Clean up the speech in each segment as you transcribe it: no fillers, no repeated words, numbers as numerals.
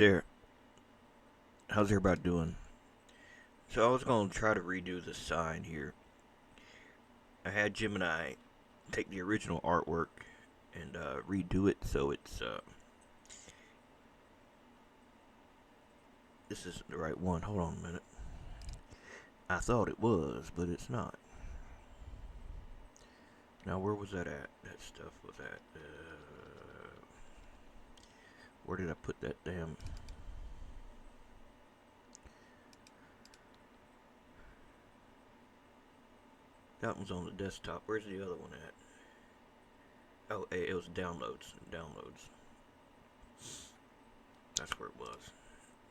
There, how's everybody doing? So I was going to try to redo the sign here. I had Jim and I take the original artwork and redo it so this isn't the right one. Hold on a minute. I thought it was, but it's not. Now where was that at? That stuff was at. Where did I put that damn? That one's on the desktop. Where's the other one at? Oh, it was downloads. Downloads. That's where it was.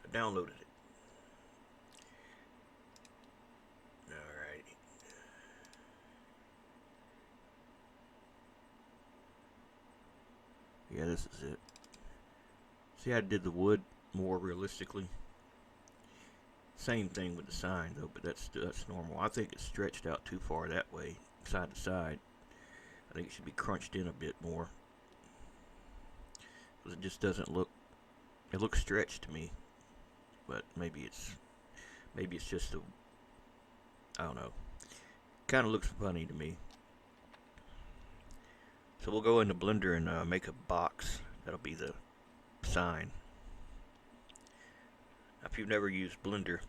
I downloaded it. Alright. Yeah, this is it. See, I did the wood more realistically. Same thing with the sign though, but that's normal. I think it's stretched out too far that way, side to side. I think it should be crunched in a bit more because it just doesn't look. It looks stretched to me, but maybe it's just a. I don't know. Kind of looks funny to me. So we'll go into Blender and make a box. That'll be the sign. If you've never used Blender,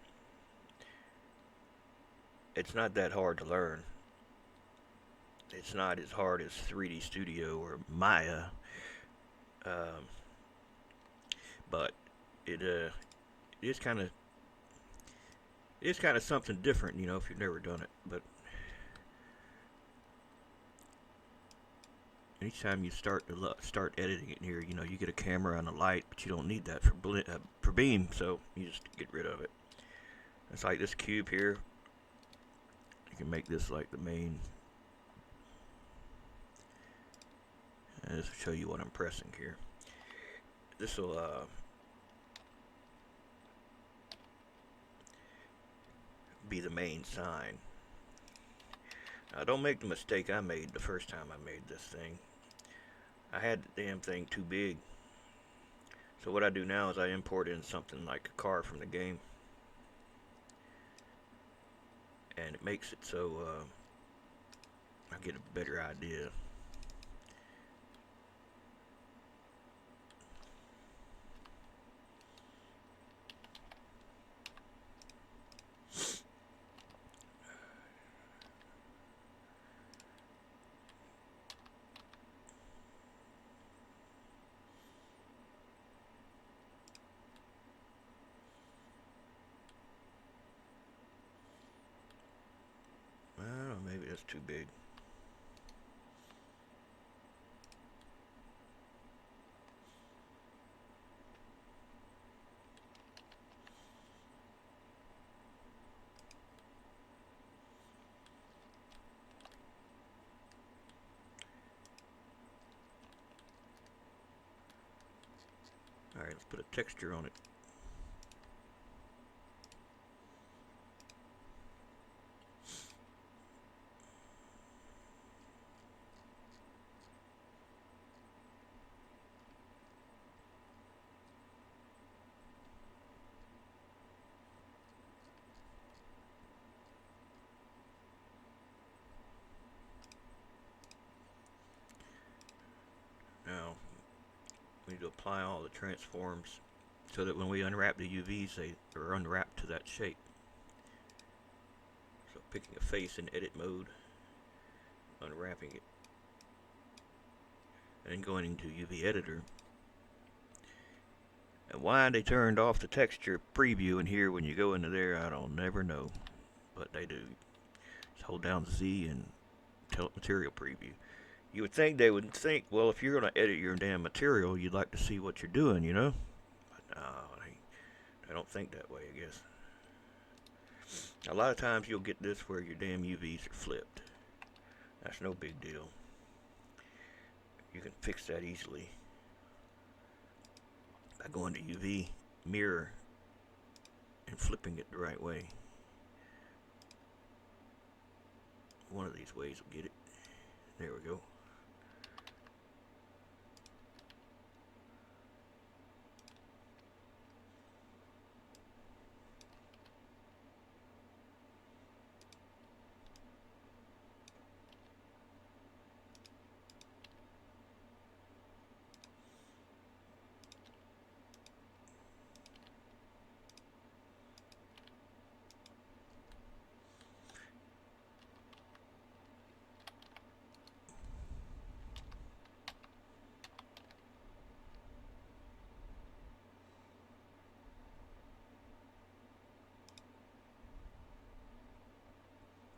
it's not that hard to learn. It's not as hard as 3D Studio or Maya, um, but it is kind of something different, if you've never done it. But each time you start editing it here, you get a camera and a light, but you don't need that for Beam, so you just get rid of it. It's like this cube here. You can make this like the main. And this will show you what I'm pressing here. This will be the main sign. Now, don't make the mistake I made the first time I made this thing. I had the damn thing too big. So what I do now is I import in something like a car from the game. And it makes it so I get a better idea. Well, maybe that's too big. Alright, let's put a texture on it. Now, we need to apply all the transforms so that when we unwrap the UVs, they are unwrapped to that shape. So picking a face in edit mode, unwrapping it, and then going into UV editor. And why they turned off the texture preview in here when you go into there, I don't never know, but they do. Just hold down Z and tell material preview. You would think they would think, well, if you're going to edit your damn material, you'd like to see what you're doing, But no, they don't think that way, I guess. A lot of times you'll get this where your damn UVs are flipped. That's no big deal. You can fix that easily by going to UV mirror and flipping it the right way. One of these ways will get it. There we go.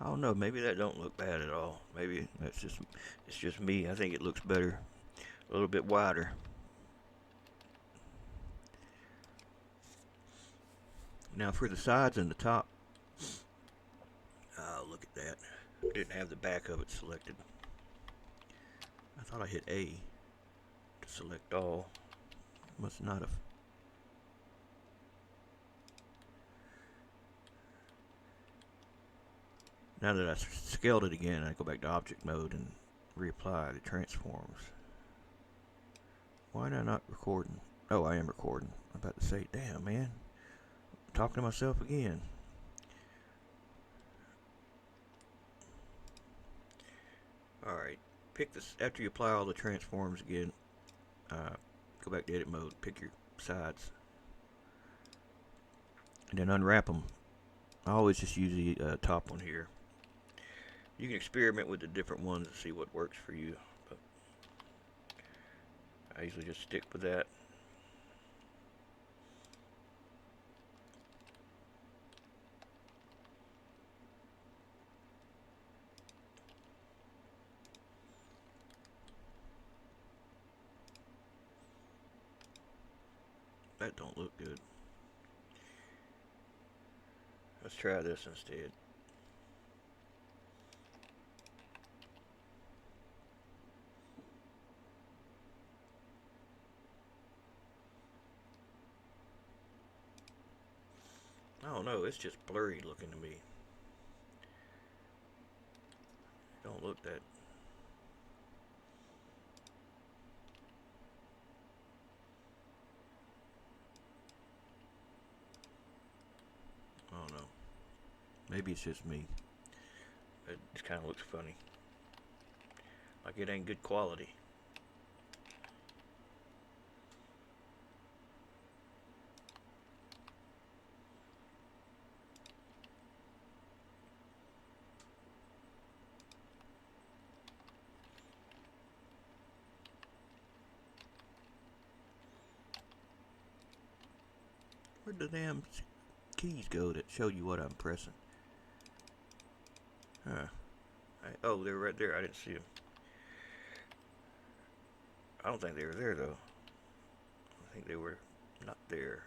I don't know. Maybe that don't look bad at all. Maybe it's just me. I think it looks better, a little bit wider. Now for the sides and the top. Oh, look at that. Didn't have the back of it selected. I thought I hit A to select all. Must not have. Now that I scaled it again, I go back to object mode and reapply the transforms. Why am I not recording? Oh, I am recording. I'm about to say, damn, man. I'm talking to myself again. Alright. Pick this after you apply all the transforms again. Go back to edit mode. Pick your sides. And then unwrap them. I always just use the top one here. You can experiment with the different ones and see what works for you. But I usually just stick with that. That don't look good. Let's try this instead. I don't know, it's just blurry looking to me. Don't look that. I don't know. Maybe it's just me. It just kind of looks funny. Like it ain't good quality. Where'd the damn keys go that show you what I'm pressing? Huh. Oh, they were right there. I didn't see them. I don't think they were there, though. I think they were not there.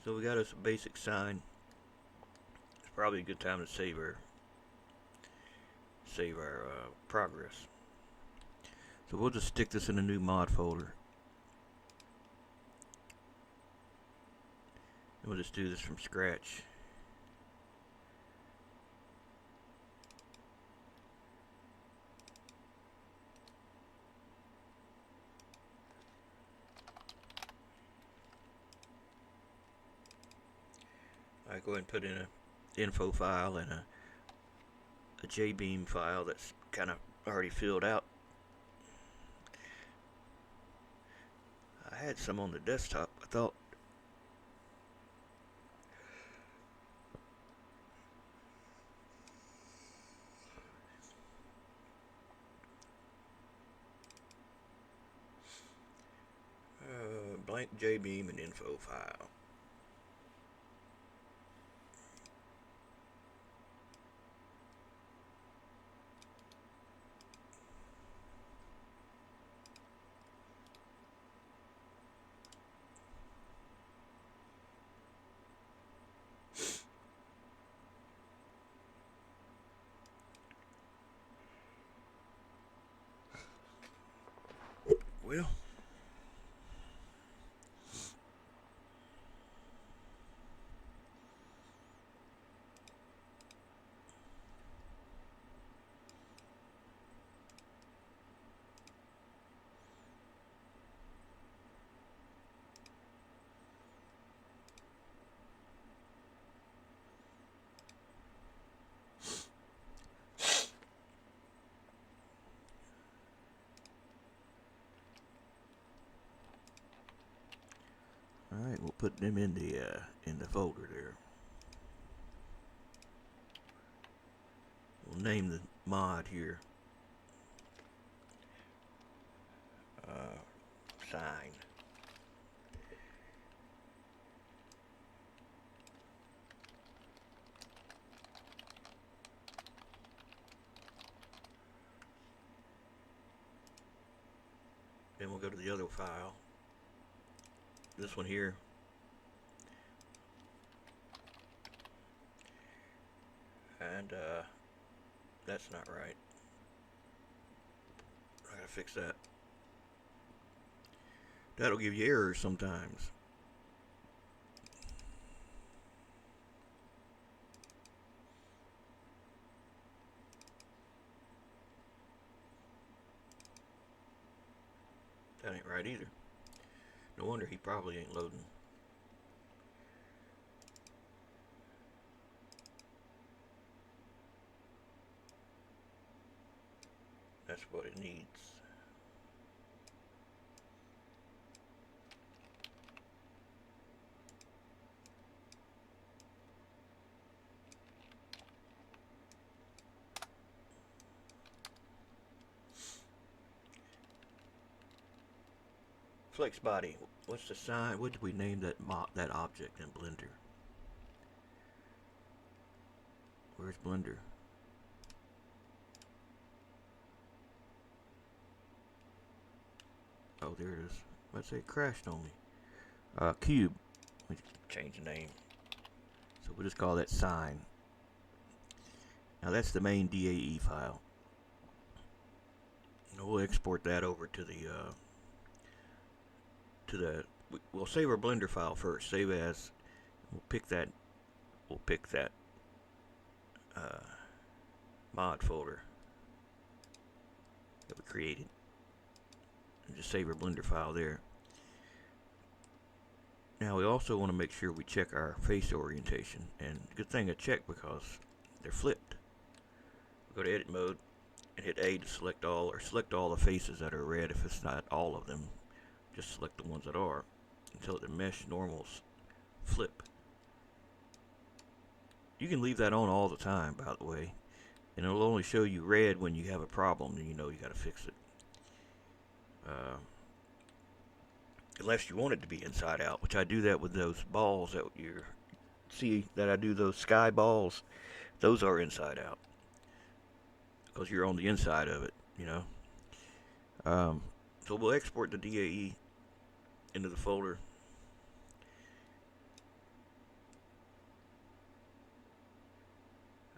So we got us a basic sign. It's probably a good time to save our progress. So we'll just stick this in a new mod folder. And we'll just do this from scratch. I go ahead and put in a info file and a Jbeam file that's kind of already filled out. I had some on the desktop. I thought blank Jbeam and info file. Well, all right, we'll put them in the folder there. We'll name the mod here sign. Then we'll go to the other file. This one here. And that's not right. I gotta fix that. That'll give you errors sometimes. That ain't right either. No wonder he probably ain't loading. That's what it needs. Flex body. What's the sign? What did we name that object in Blender? Where's Blender? Oh, there it is. Let's say it crashed on me. Cube. Let me change the name. So we'll just call that sign. Now that's the main DAE file. And we'll export that over to the we'll save our Blender file first. Save as. We'll pick that mod folder that we created and just save our Blender file there. Now we also want to make sure we check our face orientation, and good thing I checked because they're flipped. Go to edit mode and hit A to select all, or select all the faces that are red. If it's not all of them, just select the ones that are until the mesh normals flip. You can leave that on all the time, by the way, and it'll only show you red when you have a problem and you know you got to fix it. Unless you want it to be inside out, which I do that with those balls that you see that I do, those sky balls. Those are inside out because you're on the inside of it, you know. So we'll export the DAE into the folder.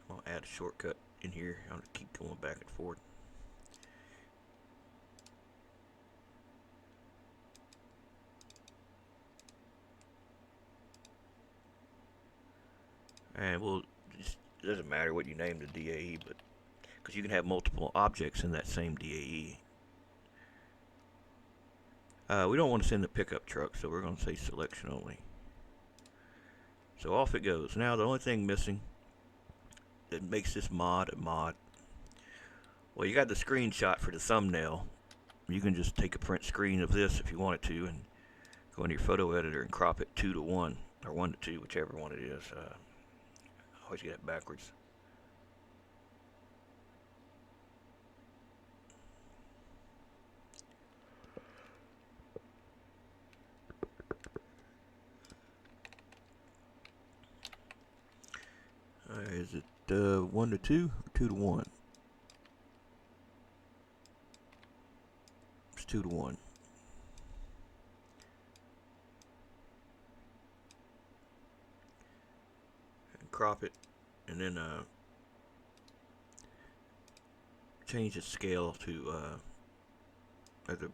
I'll add a shortcut in here. I'll keep going back and forth. And we'll just, it doesn't matter what you name the DAE, but because you can have multiple objects in that same DAE. We don't want to send the pickup truck, so we're going to say selection only. So off it goes. Now the only thing missing that makes this mod a mod, well, you got the screenshot for the thumbnail. You can just take a print screen of this if you wanted to and go into your photo editor and crop it 2:1 or 1:2, whichever one it is. I always get it backwards. Is it 1:2 or 2:1? It's 2:1. And crop it, and then change the scale to to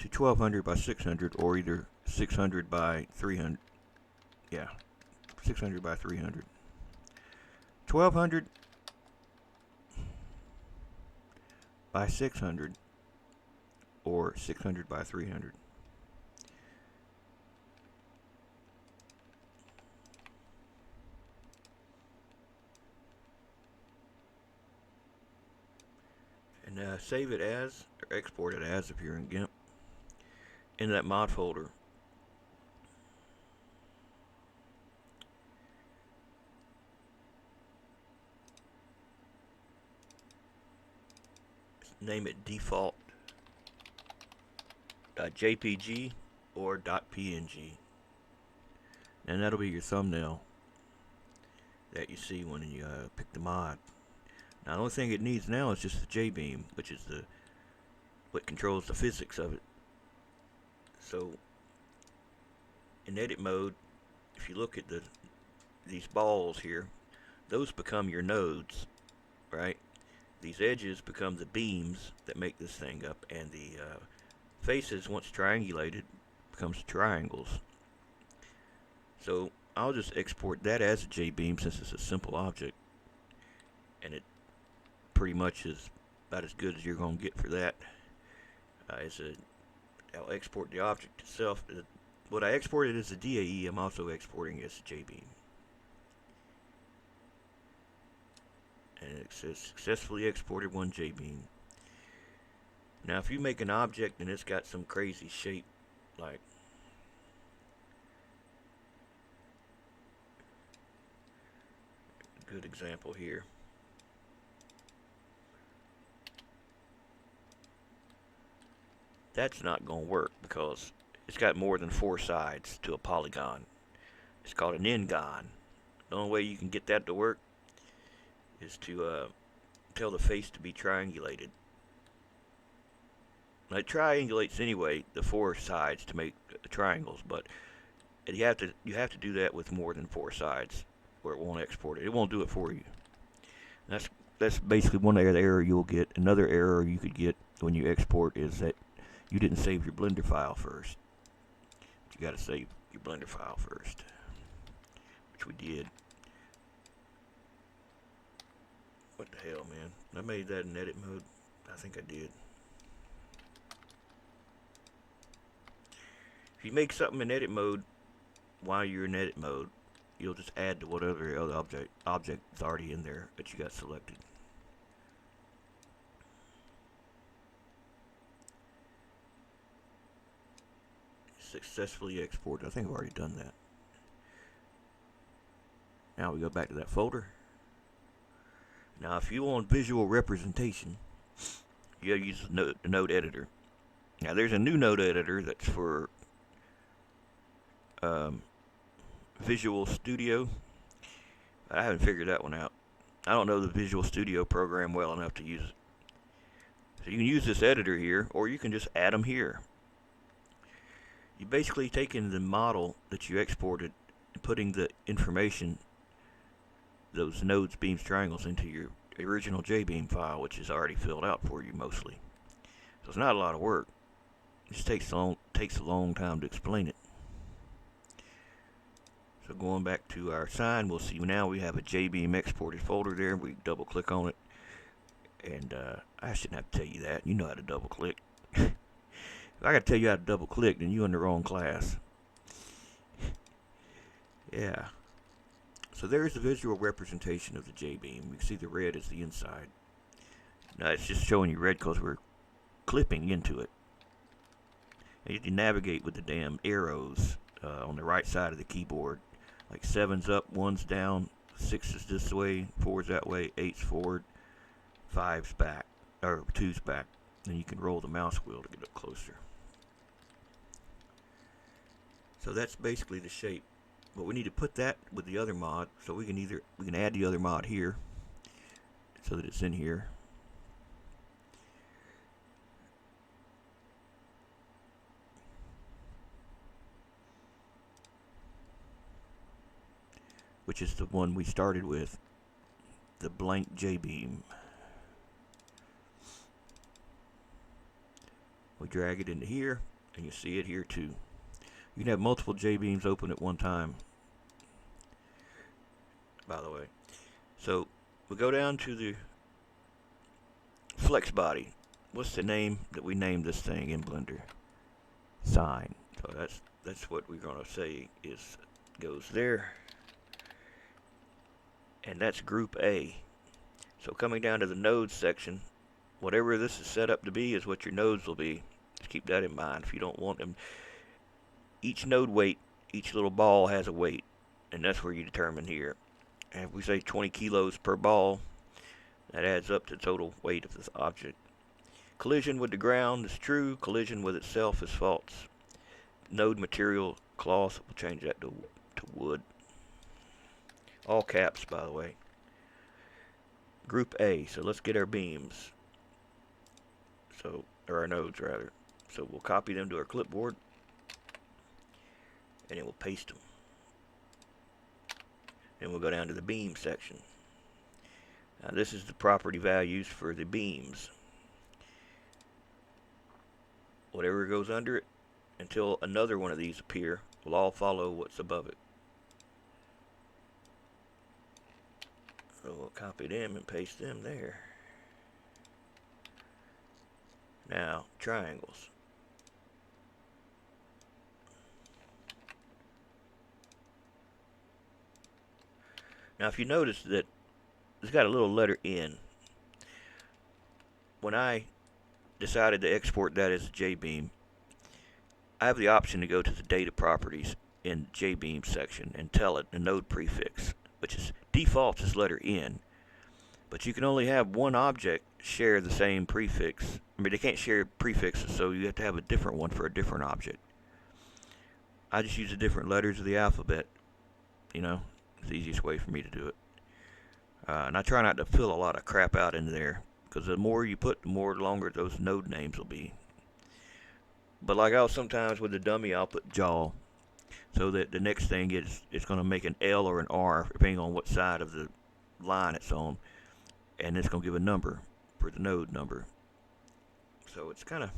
1200 by 600, or either 600 by 300. Yeah, 600 by 300. 1200 by 600, or 600 by 300. And save it as, or export it as if you're in GIMP, in that mod folder. Name it default .jpg or .png, and that'll be your thumbnail that you see when you pick the mod. Now the only thing it needs now is just the Jbeam, which is what controls the physics of it. So in edit mode, if you look at these balls here, those become your nodes, right? These edges become the beams that make this thing up, and the faces, once triangulated, becomes triangles. So I'll just export that as a Jbeam since it's a simple object, and it pretty much is about as good as you're going to get for that. I'll export the object itself. What I exported as a DAE, I'm also exporting as a Jbeam. And it says successfully exported one Jbeam. Now if you make an object and it's got some crazy shape, like a good example here, that's not going to work because it's got more than 4 sides to a polygon. It's called an n-gon. The only way you can get that to work is to tell the face to be triangulated. Now, it triangulates anyway, the 4 sides to make triangles, but you have to do that with more than 4 sides, or it won't export it. It won't do it for you. And that's basically one error you'll get. Another error you could get when you export is that you didn't save your Blender file first. You got to save your Blender file first, which we did. What the hell, man? I made that in edit mode. I think I did. If you make something in edit mode while you're in edit mode, you'll just add to whatever other object is already in there that you got selected. Successfully exported. I think I've already done that. Now we go back to that folder. Now if you want visual representation, you gotta use the node editor. Now there's a new node editor that's for Visual Studio. I haven't figured that one out. I don't know the Visual Studio program well enough to use it. So you can use this editor here, or you can just add them here. You basically taking the model that you exported and putting the information, those nodes, beams, triangles, into your original Jbeam file, which is already filled out for you mostly. So it's not a lot of work. It just takes a long time to explain it. So going back to our sign, we'll see now we have a Jbeam exported folder there. We double click on it. And I shouldn't have to tell you that. You know how to double click. If I got to tell you how to double click, then you're in the wrong class. Yeah. So there's the visual representation of the Jbeam. You can see the red is the inside. Now it's just showing you red because we're clipping into it. And you can navigate with the damn arrows on the right side of the keyboard. Like 7's up, 1's down, 6 is this way, 4's that way, 8's forward, 5's back, or 2's back. Then you can roll the mouse wheel to get up closer. So that's basically the shape. But we need to put that with the other mod, so we can add the other mod here so that it's in here. Which is the one we started with, the blank Jbeam. We drag it into here, and you see it here too. You can have multiple Jbeams open at one time, by the way. So we go down to the flex body. What's the name that we named this thing in Blender? Sign. So that's what we're gonna say goes there. And that's group A. So coming down to the nodes section, whatever this is set up to be is what your nodes will be. Just keep that in mind. If you don't want them, each node weight, each little ball has a weight, and that's where you determine here. And if we say 20 kilos per ball, that adds up to the total weight of this object. Collision with the ground is true. Collision with itself is false. Node material cloth, we'll change that to wood. All caps, by the way. Group A. So let's get our beams. Or our nodes, rather. So we'll copy them to our clipboard. And then we'll paste them. Then we'll go down to the beam section. Now this is the property values for the beams. Whatever goes under it, until another one of these appear, will all follow what's above it. So we'll copy them and paste them there. Now, triangles. Now if you notice that it's got a little letter N. When I decided to export that as a Jbeam, I have the option to go to the data properties in Jbeam section and tell it the node prefix, which is default is letter N, but you can only have one object share the same prefix. I mean, they can't share prefixes, so you have to have a different one for a different object. I just use the different letters of the alphabet. You know, it's the easiest way for me to do it. And I try not to fill a lot of crap out into there, because the more you put, the more longer those node names will be. But like sometimes with the dummy, I'll put jaw, so that the next thing it's going to make an L or an R, depending on what side of the line it's on, and it's going to give a number for the node number. So it's kind of,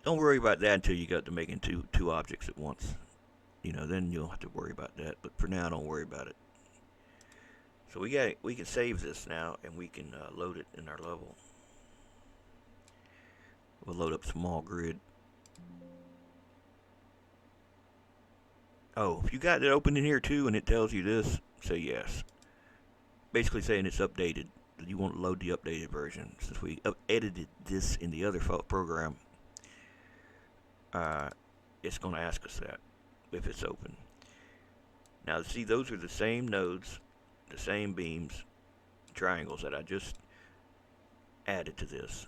don't worry about that until you got to making two objects at once. You know, then you'll have to worry about that. But for now, don't worry about it. So we can save this now, and we can load it in our level. We'll load up small grid. Oh, if you got it open in here too, and it tells you this, say yes. Basically saying it's updated. You want to load the updated version. Since we edited this in the other program, it's going to ask us that if it's open. Now, see, those are the same nodes, the same beams, triangles that I just added to this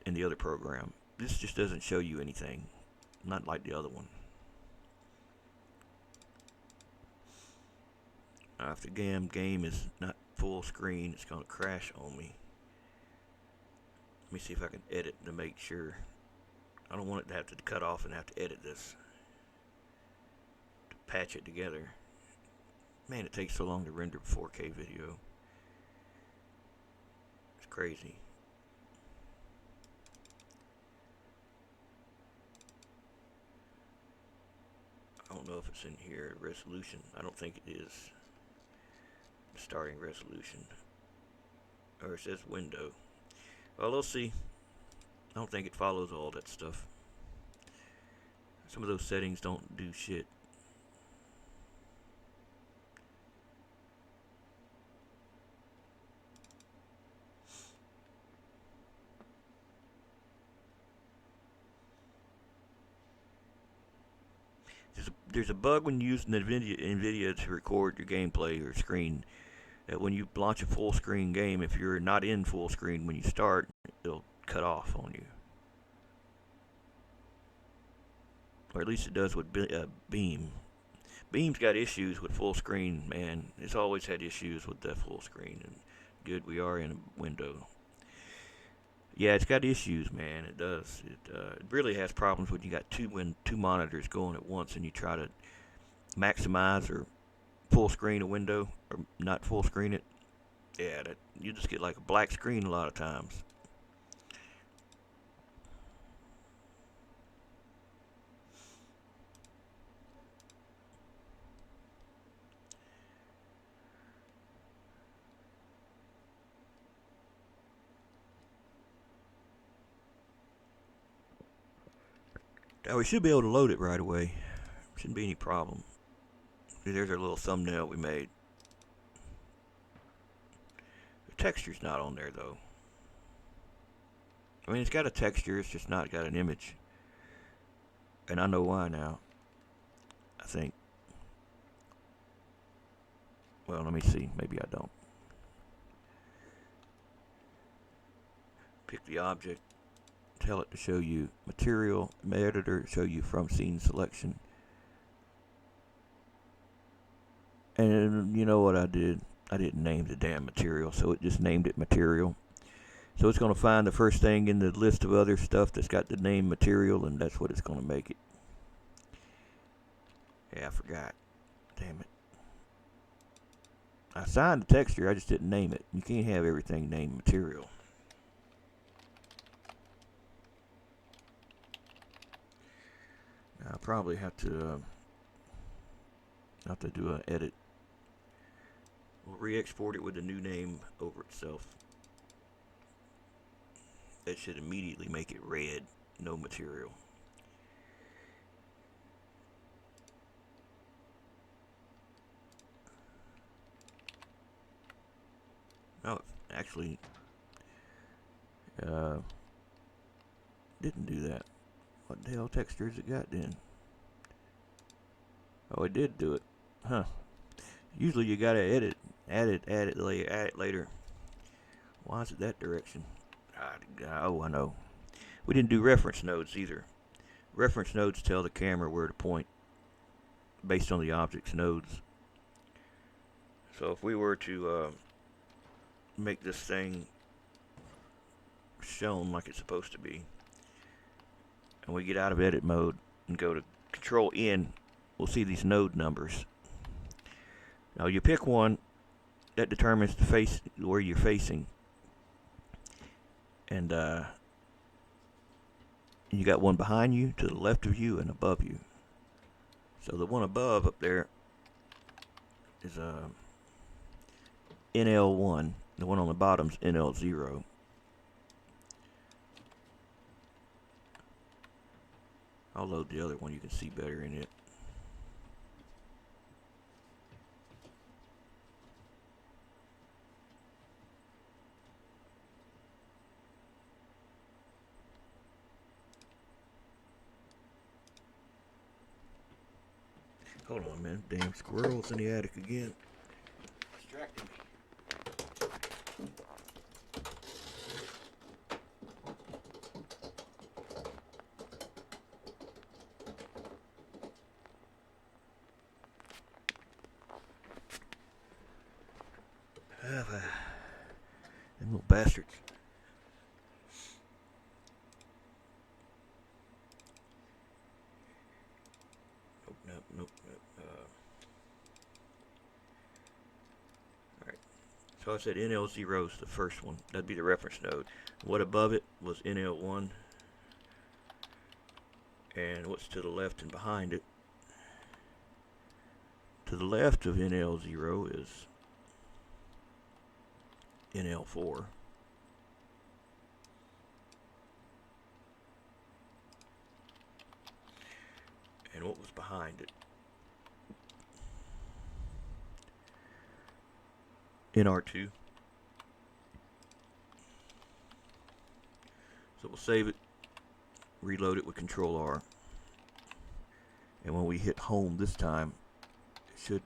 in the other program. This just doesn't show you anything, not like the other one. Now, if the game is not full screen, it's going to crash on me. Let me see if I can edit to make sure. I don't want it to have to cut off and have to edit this to patch it together. Man, it takes so long to render 4K video. It's crazy. I don't know if it's in here. Resolution. I don't think it is. Starting resolution. Or it says window. Well, we'll see. I don't think it follows all that stuff. Some of those settings don't do shit. There's a bug when using NVIDIA to record your gameplay or screen. That when you launch a full screen game, if you're not in full screen when you start, it'll cut off on you. Or at least it does with Beam. Beam's got issues with full screen, man. It's always had issues with that full screen. And good, we are in a window. Yeah, it's got issues, man. It does. It really has problems when you got two monitors going at once and you try to maximize or full screen a window or not full screen it. Yeah, you just get like a black screen a lot of times. Now we should be able to load it right away. Shouldn't be any problem. There's our little thumbnail we made. The texture's not on there though. I mean, it's got a texture, it's just not got an image. And I know why now. I think. Well, let me see. Maybe I don't. Pick the object. Tell it to show you material. Editor, show you from scene selection. And you know what I did? I didn't name the damn material, so it just named it material. So it's going to find the first thing in the list of other stuff that's got the name material, and that's what it's going to make it. Yeah, I forgot. Damn it. I assigned the texture, I just didn't name it. You can't have everything named material. I'll probably have to do an edit. We'll re-export it with the new name over itself. That should immediately make it red, no material. No, it actually didn't do that. What the hell texture has it got then? Oh, it did do it. Huh. Usually you gotta add it later. Why is it that direction? Oh, I know. We didn't do reference nodes either. Reference nodes tell the camera where to point based on the object's nodes. So if we were to make this thing shown like it's supposed to be, and we get out of edit mode and go to Control N, we'll see these node numbers. Now you pick one that determines the face where you're facing, and you got one behind you, to the left of you, and above you. So the one above up there is NL1. The one on the bottom's NL0. I'll load the other one, you can see better in it. Hold on, man. Damn squirrels in the attic again. Distracting me. Them little bastards. Nope. Alright. So I said NL0 is the first one. That'd be the reference node. What above it was NL1. And what's to the left and behind it To the left of NL0 is NL4. And what was behind it? NR2. So we'll save it, reload it with Control R. And when we hit home this time, it should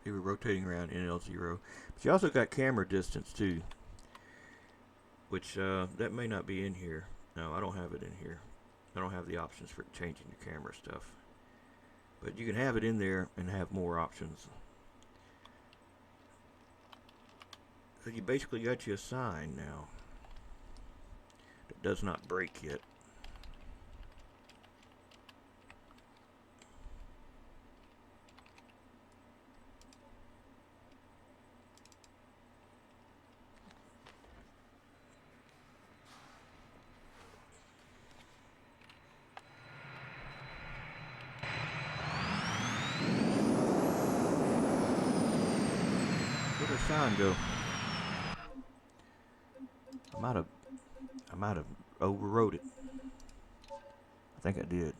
we were rotating around NL0. But you also got camera distance too, which that may not be in here. No, I don't have it in here. I don't have the options for changing your camera stuff. But you can have it in there and have more options. So you basically got you a sign now that does not break yet. Where'd the sign go? I might have overrode it. I think I did.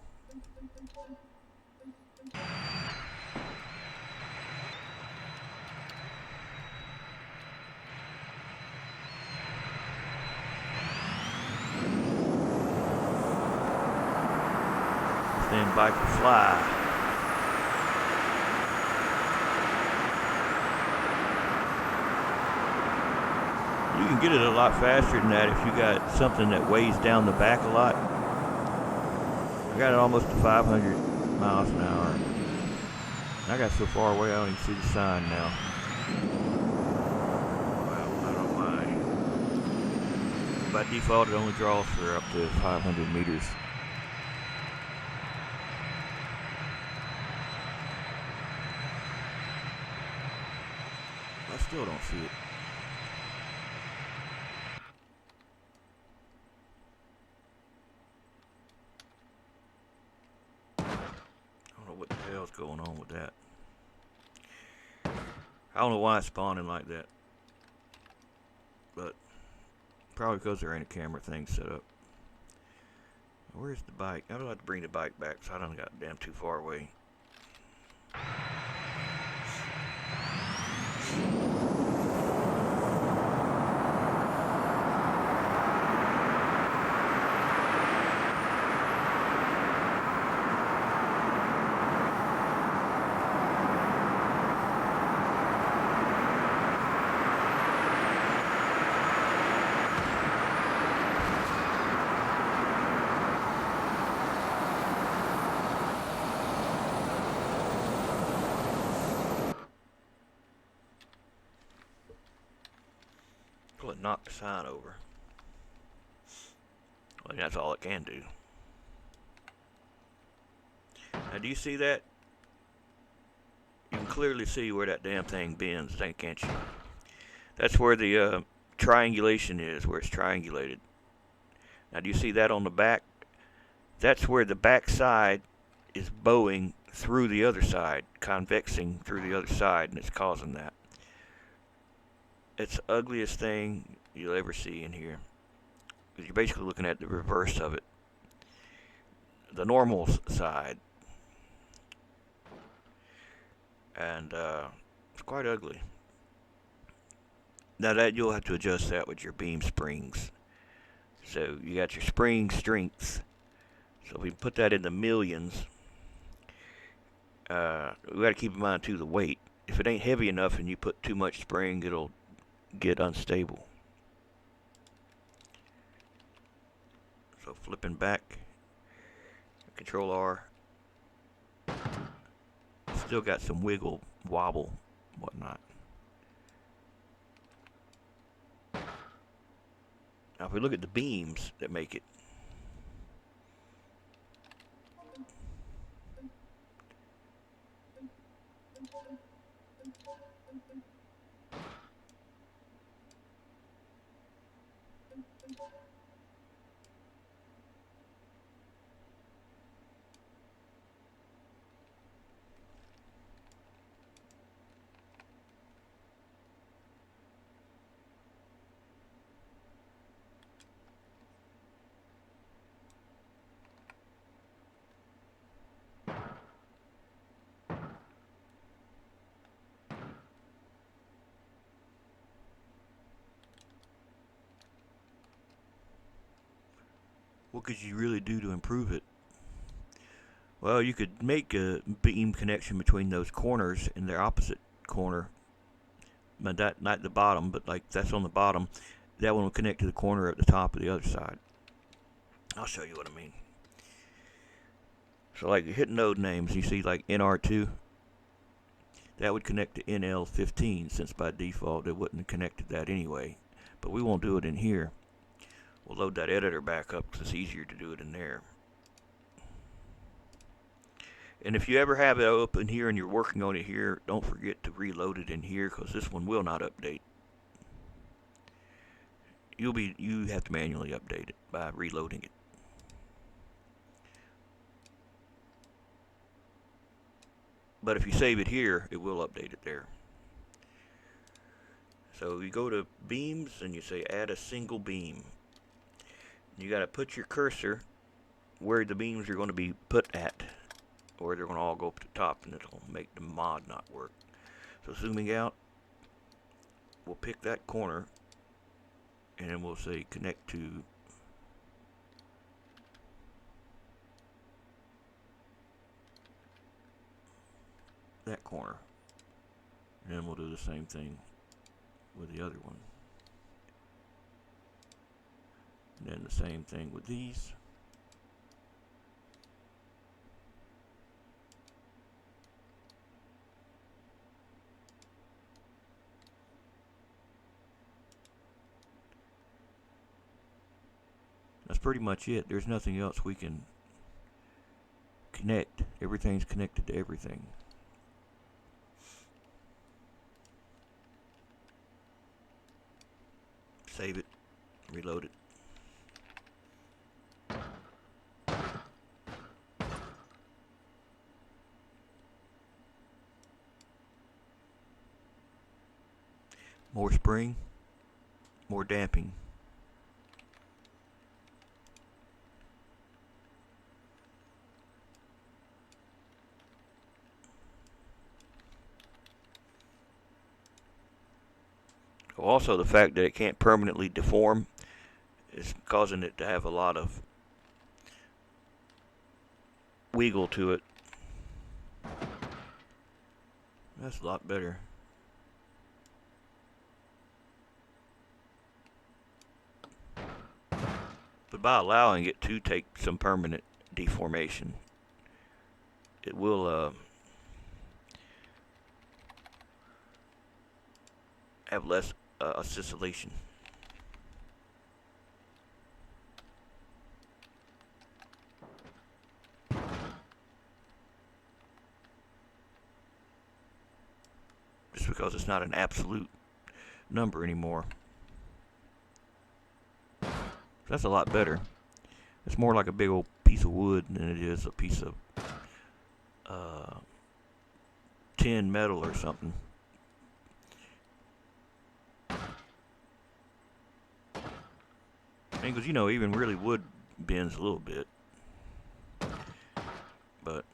Stand by to fly. You can get it a lot faster than that if you got something that weighs down the back a lot. I got it almost to 500 miles an hour. I got so far away I don't even see the sign now. Well, I don't mind. By default it only draws for up to 500 meters. I still don't see it. What the hell's going on with that? I don't know why it's spawning like that, but probably because there ain't a camera thing set up. Where's the bike? I don't have to bring the bike back, so I done got damn too far away. Well, it knocked the sign over. Well, that's all it can do. Now, do you see that? You can clearly see where that damn thing bends, can't you? That's where the triangulation is, where it's triangulated. Now, do you see that on the back? That's where the back side is bowing through the other side, convexing through the other side, and it's causing that. It's the ugliest thing you'll ever see in here. You're basically looking at the reverse of it. The normal side. And it's quite ugly. Now that you'll have to adjust that with your beam springs. So you got your spring strengths. So if we put that in the millions, we got to keep in mind too the weight. If it ain't heavy enough and you put too much spring, it'll get unstable. So flipping back, Control R, still got some wiggle, wobble, whatnot. Now if we look at the beams that make it, What could you really do to improve it? Well, you could make a beam connection between those corners in their opposite corner. But that, not the bottom, but like that's on the bottom. That one will connect to the corner at the top of the other side. I'll show you what I mean. So like you hit node names, you see like NR2. That would connect to NL15, since by default it wouldn't have connected that anyway. But we won't do it in here. We'll load that editor back up because it's easier to do it in there. And if you ever have it open here and you're working on it here, don't forget to reload it in here, because this one will not update. You have to manually update it by reloading it. But if you save it here, it will update it there. So you go to beams and you say add a single beam. You got to put your cursor where the beams are going to be put at, or they're going to all go up to the top and it'll make the mod not work. So zooming out, we'll pick that corner and then we'll say connect to that corner, and then we'll do the same thing with the other one, and then the same thing with these. That's pretty much it. There's nothing else we can connect. Everything's connected to everything. Save it, reload it. More spring, more damping. Also, the fact that it can't permanently deform is causing it to have a lot of wiggle to it. That's a lot better. But by allowing it to take some permanent deformation, it will have less oscillation. Just because it's not an absolute number anymore. That's a lot better. It's more like a big old piece of wood than it is a piece of tin metal or something. Because, you know, even really wood bends a little bit. But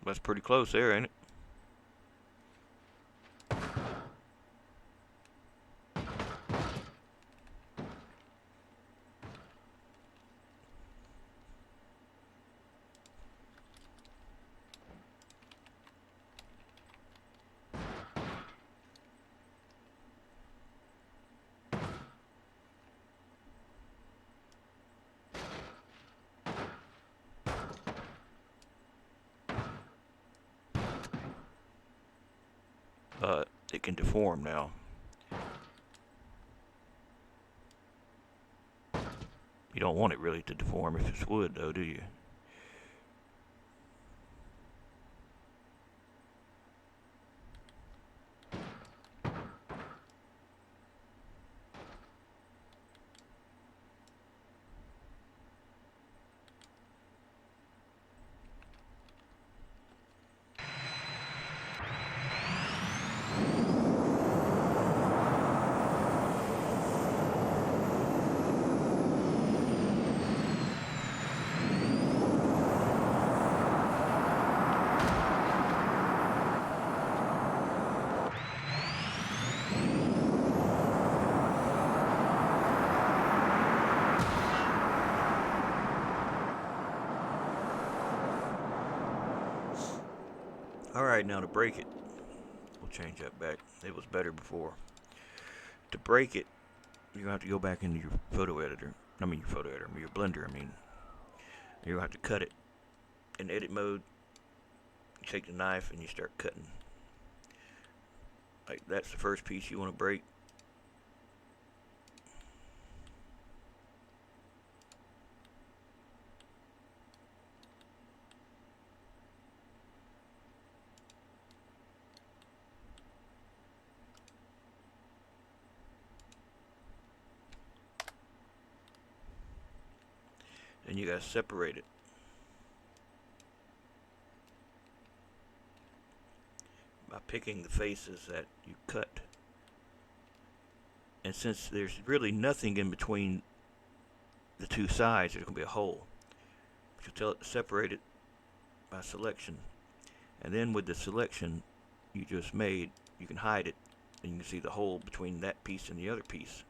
that's pretty close there, ain't it? It can deform now. You don't want it really to deform if it's wood, though, do you? Alright, now to break it, we'll change that back. It was better before. To break it, you're going to have to go back into your photo editor. Your photo editor, your blender, You're going to have to cut it. In edit mode, you take the knife and you start cutting. Like, that's the first piece you want to break. Then you got to separate it. By picking the faces that you cut. And since there's really nothing in between the two sides, there's going to be a hole. But you tell it to separate it by selection. And then with the selection you just made, you can hide it. And you can see the hole between that piece and the other piece.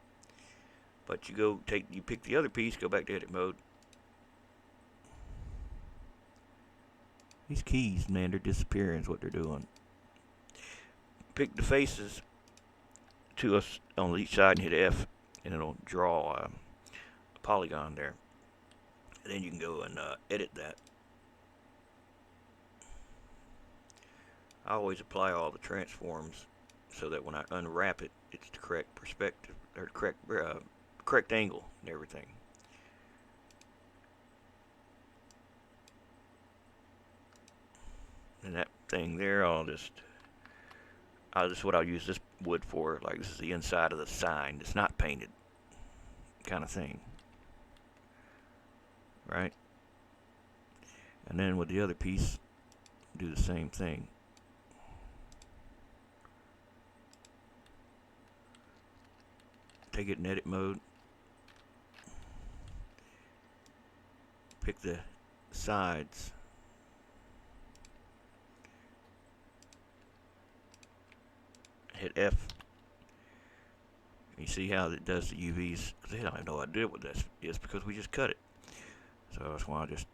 But you pick the other piece, go back to edit mode. These keys, man, they're disappearing is what they're doing. Pick the faces to us on each side and hit F, and it'll draw a polygon there. And then you can go and edit that. I always apply all the transforms so that when I unwrap it, it's the correct perspective or correct angle and everything. And that thing there, what I'll use this wood for. Like, this is the inside of the sign. It's not painted, kind of thing, right? And then with the other piece, do the same thing. Take it in edit mode. Pick the sides. Hit F. You see how it does the UVs? Because they don't have no idea what this is because we just cut it. So that's why I just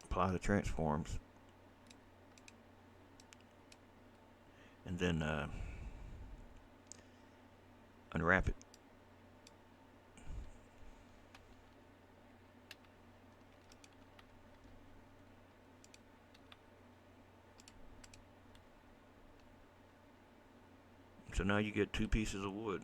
apply the transforms. And then unwrap it. So now you get two pieces of wood.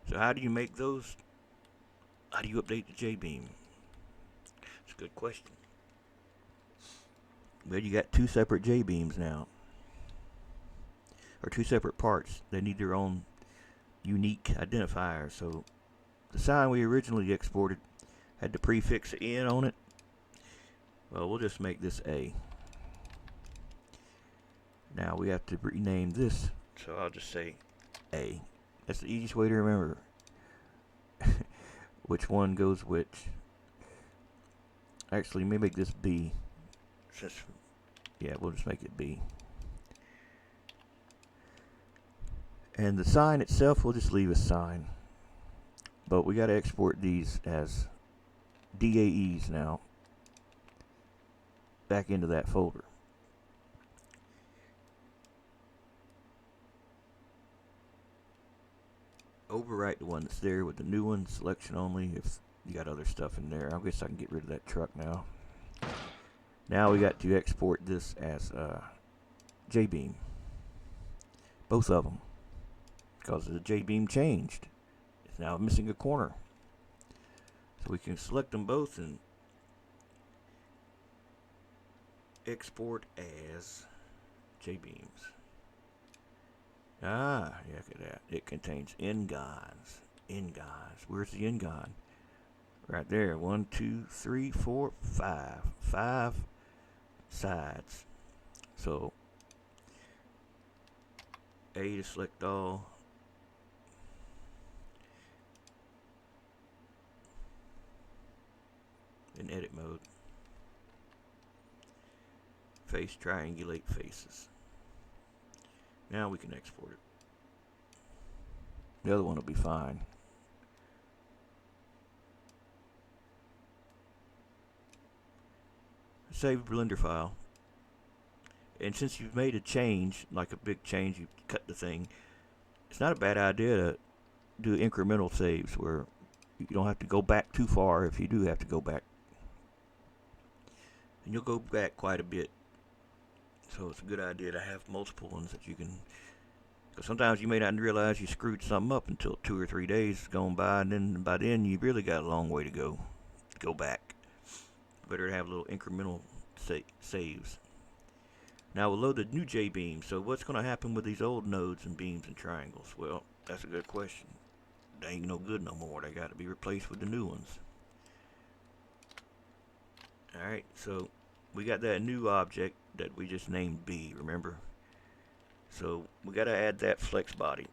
So how do you make those? How do you update the Jbeam? It's a good question. But you got two separate Jbeams now. Or two separate parts. They need their own unique identifier. So the sign we originally exported had the prefix N on it. Well, we'll just make this A. Now we have to rename this, so I'll just say A. That's the easiest way to remember which one goes which. Actually, maybe make this B. Yeah, we'll just make it B. And the sign itself, we'll just leave a sign. But we got to export these as DAEs now back into that folder. Overwrite the one that's there with the new one, selection only if you got other stuff in there. I guess I can get rid of that truck now. Now we got to export this as Jbeam. Both of them. Because the Jbeam changed. It's now missing a corner. So we can select them both and export as Jbeams. Ah, yeah, look at that. It contains N-gons. N-gons. Where's the N-gon? Right there. 1, 2, 3, 4, 5. 5 sides. So A to select all. In edit mode. Face triangulate faces. Now we can export it. The other one will be fine. Save Blender file. And since you've made a change, like a big change, you cut the thing, it's not a bad idea to do incremental saves where you don't have to go back too far if you do have to go back. And you'll go back quite a bit. So it's a good idea to have multiple ones that you can. Because sometimes you may not realize you screwed something up until 2 or 3 days gone by, and then by then you've really got a long way to go back. Better to have little incremental saves. Now we'll load the new Jbeam. So what's going to happen with these old nodes and beams and triangles? Well, that's a good question. They ain't no good no more. They got to be replaced with the new ones. Alright, so we got that new object that we just named B, remember? So we got to add that flex body.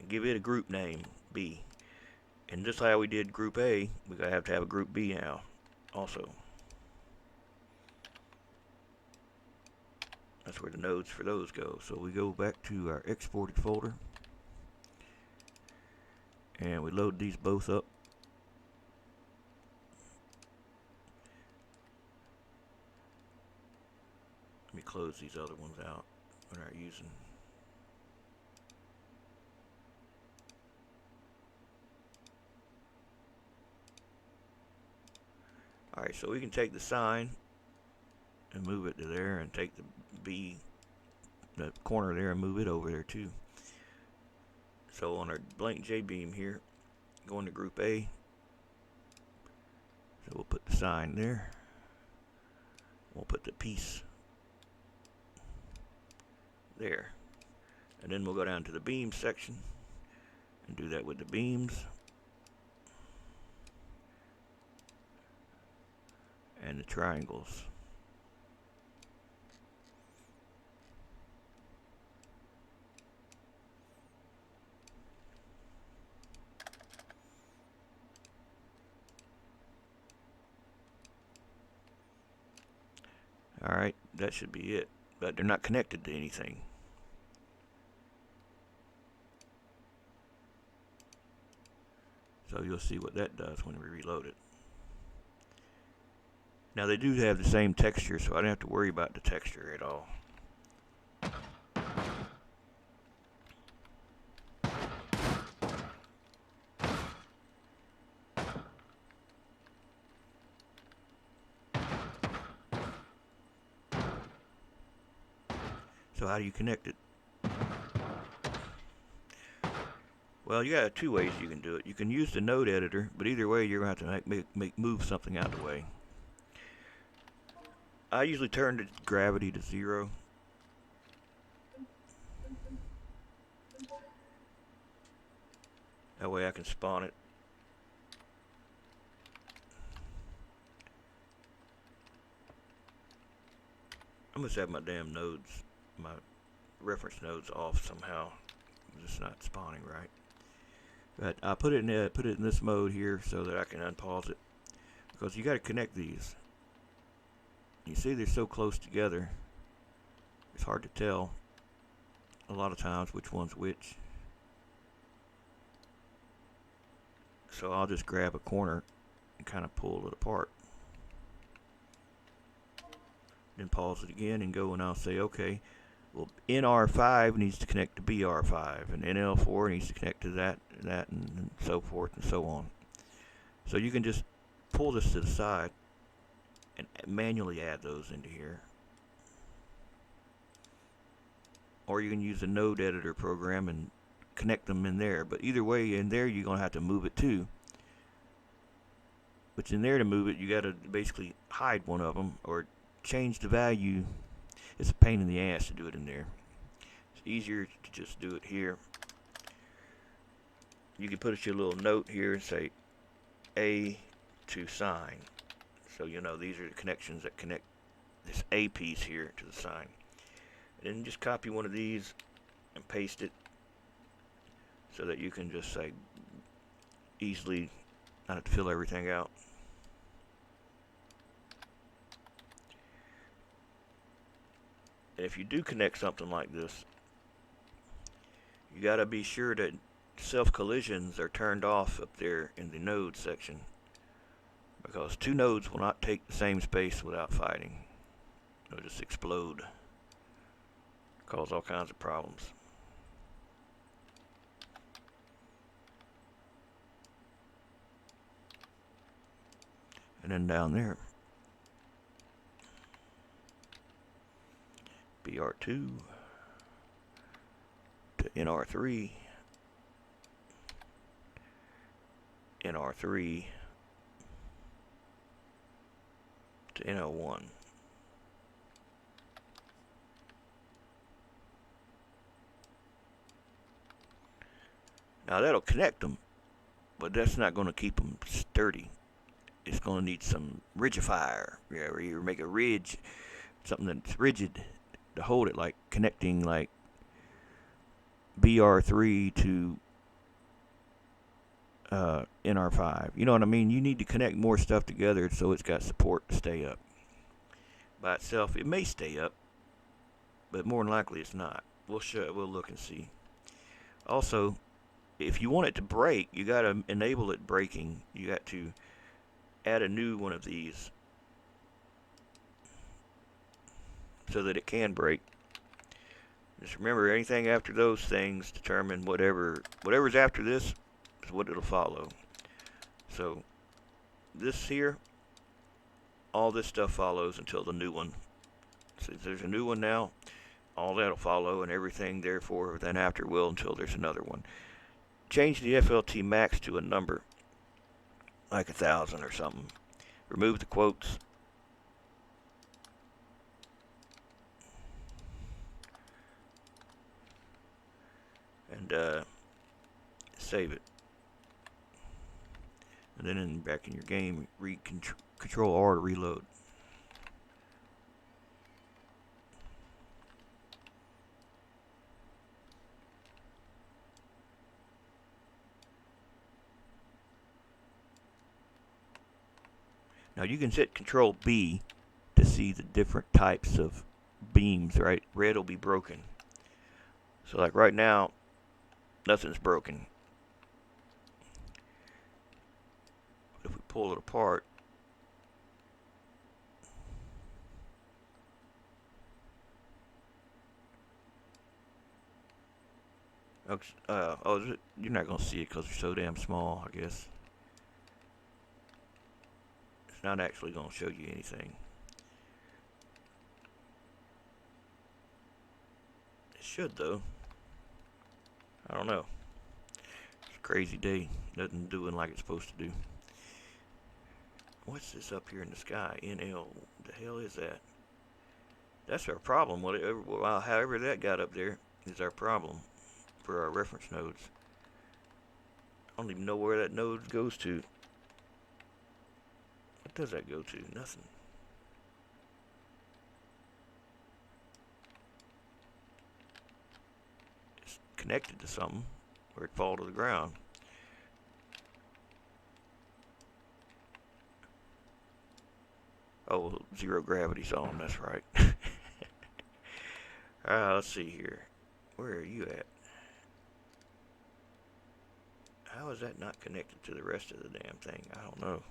Give it a group name, B. And just like we did group A, we gotta have to have a group B now also. That's where the nodes for those go. So we go back to our exported folder and we load these both up. Let me close these other ones out we're not using. Alright, so we can take the sign and move it to there, and take the B, the corner there, and move it over there too. So on our blank Jbeam here, go into group A. So we'll put the sign there. We'll put the piece there. And then we'll go down to the beam section and do that with the beams and the triangles. Alright, that should be it. But they're not connected to anything. So you'll see what that does when we reload it. Now they do have the same texture, so I don't have to worry about the texture at all. So how do you connect it? Well, you got two ways you can do it. You can use the node editor, but either way you're going to have to move something out of the way. I usually turn the gravity to 0. That way I can spawn it. I must have my damn nodes, my reference nodes off somehow. It's just not spawning right. But I put it in this mode here so that I can unpause it, because you got to connect these. You see they're so close together. It's hard to tell a lot of times which one's which. So I'll just grab a corner and kind of pull it apart. Then pause it again and go, and I'll say, okay, well, NR5 needs to connect to BR5, and NL4 needs to connect to that, and so forth and so on. So you can just pull this to the side and manually add those into here. Or you can use the node editor program and connect them in there. But either way, in there you're going to have to move it too. But in there to move it, you got to basically hide one of them or change the value. It's a pain in the ass to do it in there. It's easier to just do it here. You can put your little note here and say A to sign. So you know these are the connections that connect this A piece here to the sign. And then just copy one of these and paste it so that you can just say easily not have to fill everything out. And if you do connect something like this, you got to be sure that self collisions are turned off up there in the node section, because two nodes will not take the same space without fighting. They'll just explode, cause all kinds of problems. And then down there, BR2 to NR3, NR3 to NO1. Now that'll connect them, but that's not going to keep them sturdy. It's going to need some rigidifier, where you make a ridge, something that's rigid to hold it, like connecting like BR3 to NR5. You know what I mean? You need to connect more stuff together so it's got support to stay up. By itself, it may stay up, but more than likely it's not. We'll look and see. Also, if you want it to break, you got to enable it breaking. You got to add a new one of these so that it can break. Just remember, anything after those things determine whatever's after this is what it'll follow. So this here, all this stuff follows until the new one. So if there's a new one now, all that'll follow, and everything therefore then after will until there's another one. Change the FLT max to a number, like 1,000 or something. Remove the quotes. And save it. And then back in your game, Control R to reload. Now you can hit Control B to see the different types of beams, right? Red will be broken. So like right now, nothing's broken. But if we pull it apart, you're not going to see it because they're so damn small, I guess. It's not actually going to show you anything. It should, though. I don't know. It's a crazy day. Nothing doing like it's supposed to do. What's this up here in the sky? NL. What the hell is that? That's our problem. However that got up there is our problem for our reference nodes. I don't even know where that node goes to. What does that go to? Nothing. It's connected to something where it fall to the ground. Oh, zero gravity's on, that's right. Let's see here. Where are you at? How is that not connected to the rest of the damn thing? I don't know.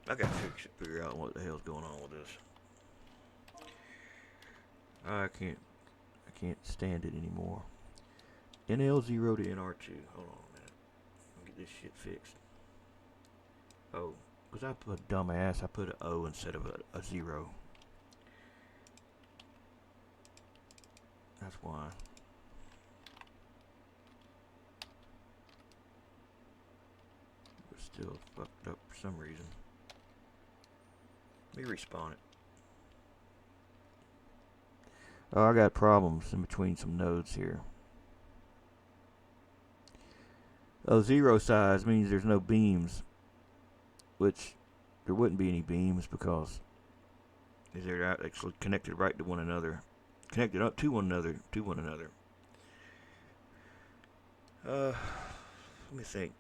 I gotta figure out what the hell's going on with this. I can't stand it anymore. NL0 to NR2. Hold on a minute. Let me get this shit fixed. Oh, Because I put dumbass, I put an O instead of a 0. That's why. It's still fucked up for some reason. Let me respawn it. Oh, I got problems in between some nodes here. Oh, 0 size means there's no beams, which there wouldn't be any beams because they're actually connected right to one another, connected up to one another, let me think.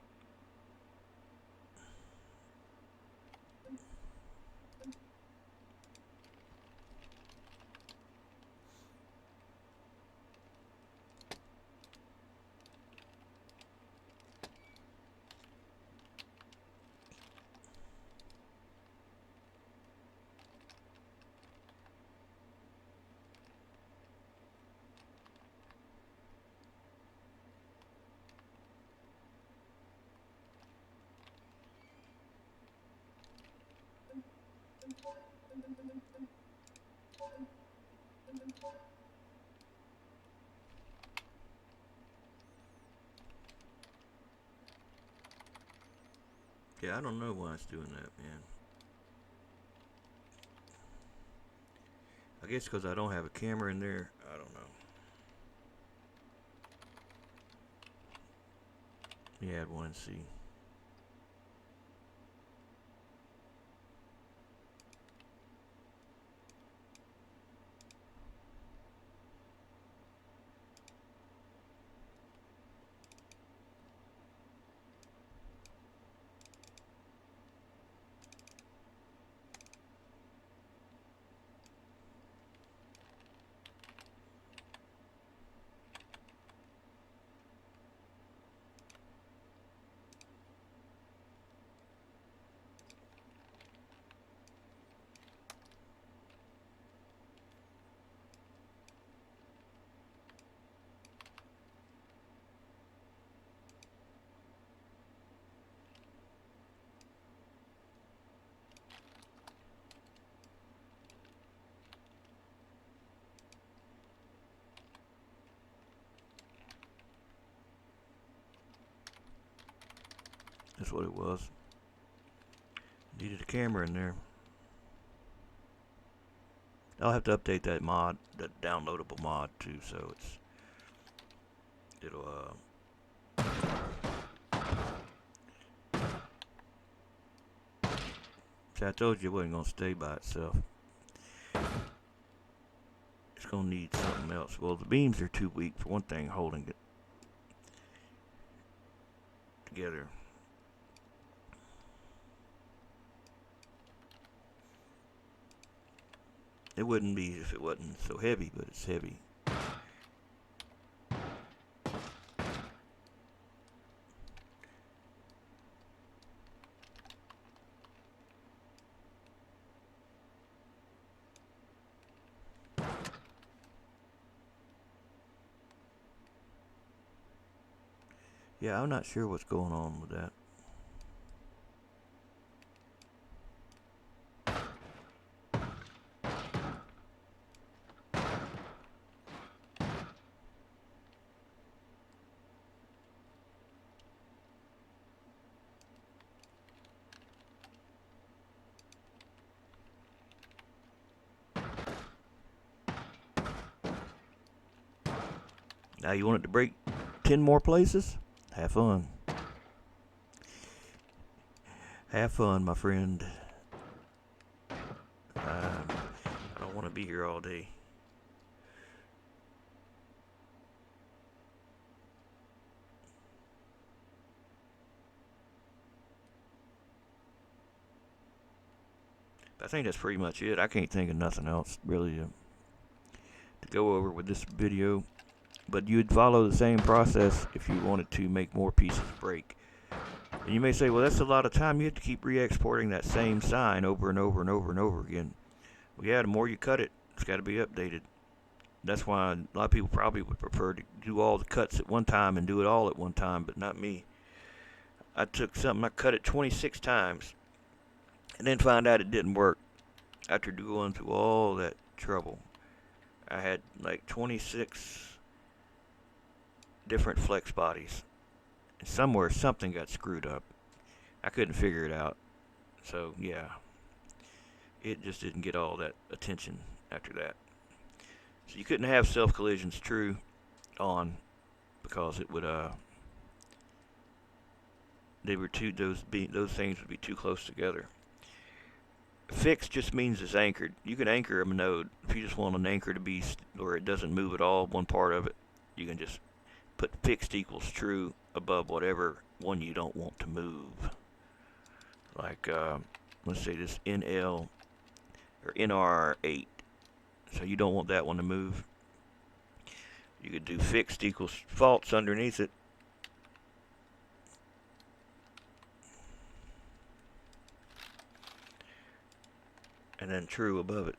Yeah, I don't know why it's doing that, man. I guess because I don't have a camera in there. I don't know. Yeah, add one and see. That's what it was. Needed a camera in there. I'll have to update that mod, that downloadable mod too, so it'll see, I told you it wasn't gonna stay by itself. It's gonna need something else. Well, the beams are too weak for one thing, holding it together. It wouldn't be if it wasn't so heavy, but it's heavy. Yeah, I'm not sure what's going on with that. Now you want it to break 10 more places? Have fun. Have fun, my friend. I don't want to be here all day. But I think that's pretty much it. I can't think of nothing else really to go over with this video. But you'd follow the same process if you wanted to make more pieces break. And you may say, well, that's a lot of time. You have to keep re-exporting that same sign over and over and over and over again. Well, yeah, the more you cut it, it's got to be updated. That's why a lot of people probably would prefer to do all the cuts at one time and do it all at one time, but not me. I took something, I cut it 26 times. and then find out it didn't work after going through all that trouble. I had like 26 different flex bodies, and somewhere something got screwed up. I couldn't figure it out. So yeah, it just didn't get all that attention after that. So you couldn't have self collisions true on because it would they were too those things would be too close together. Fixed just means it's anchored. You can anchor a node if you just want an anchor to be or it doesn't move at all. One part of it, you can just put fixed equals true above whatever one you don't want to move. Like let's say this NL or NR8. So you don't want that one to move. You could do fixed equals false underneath it. And then true above it.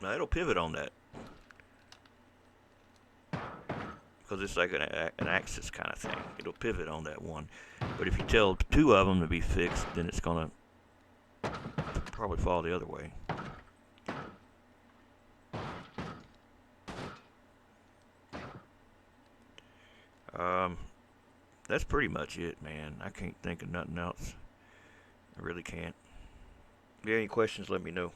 Now it'll pivot on that because it's like an axis kind of thing. It'll pivot on that one. But if you tell two of them to be fixed, then it's gonna probably fall the other way. That's pretty much it, man. I can't think of nothing else. I really can't. If you have any questions, let me know.